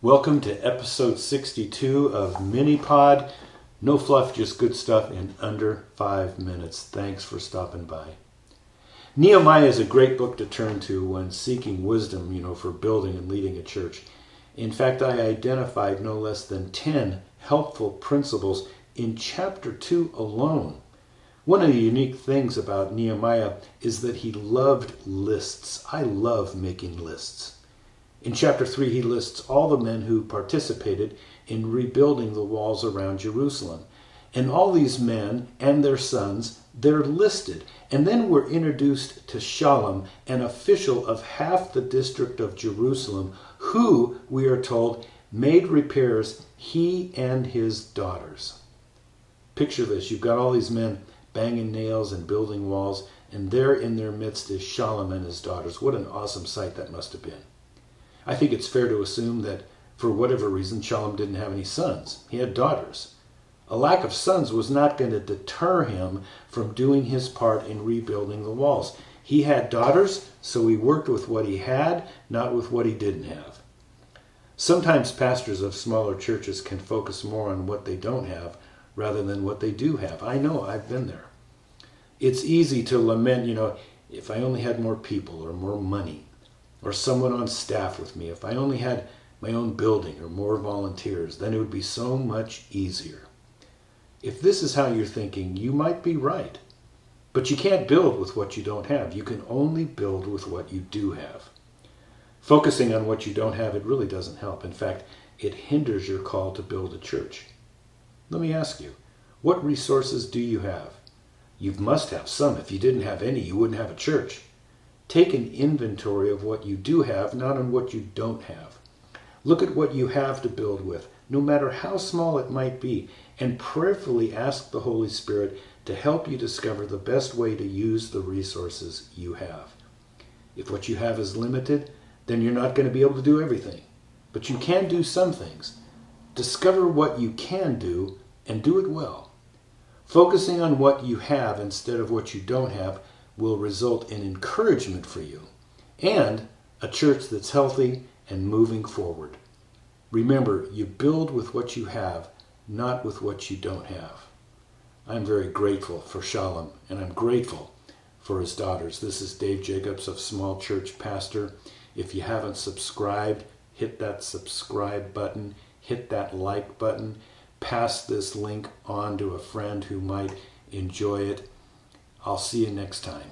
Welcome to episode 62 of Minipod. No fluff, just good stuff in under 5 minutes. Thanks for stopping by. Nehemiah is a great book to turn to when seeking wisdom, for building and leading a church. In fact, I identified no less than 10 helpful principles in chapter 2 alone. One of the unique things about Nehemiah is that he loved lists. I love making lists. In chapter 3, he lists all the men who participated in rebuilding the walls around Jerusalem. And all these men and their sons, they're listed. And then we're introduced to Shallum, an official of half the district of Jerusalem, who, we are told, made repairs, he and his daughters. Picture this. You've got all these men banging nails and building walls, and there in their midst is Shallum and his daughters. What an awesome sight that must have been. I think it's fair to assume that for whatever reason, Shallum didn't have any sons. He had daughters. A lack of sons was not going to deter him from doing his part in rebuilding the walls. He had daughters, so he worked with what he had, not with what he didn't have. Sometimes pastors of smaller churches can focus more on what they don't have rather than what they do have. I know, I've been there. It's easy to lament, if I only had more people or more money, or someone on staff with me. If I only had my own building or more volunteers, then it would be so much easier. If this is how you're thinking, you might be right. But you can't build with what you don't have. You can only build with what you do have. Focusing on what you don't have, it really doesn't help. In fact, it hinders your call to build a church. Let me ask you, what resources do you have? You must have some. If you didn't have any, you wouldn't have a church. Take an inventory of what you do have, not on what you don't have. Look at what you have to build with, no matter how small it might be, and prayerfully ask the Holy Spirit to help you discover the best way to use the resources you have. If what you have is limited, then you're not going to be able to do everything. But you can do some things. Discover what you can do and do it well. Focusing on what you have instead of what you don't have will result in encouragement for you and a church that's healthy and moving forward. Remember, you build with what you have, not with what you don't have. I'm very grateful for Shallum, and I'm grateful for his daughters. This is Dave Jacobs of Small Church Pastor. If you haven't subscribed, hit that subscribe button, hit that like button, pass this link on to a friend who might enjoy it. I'll see you next time.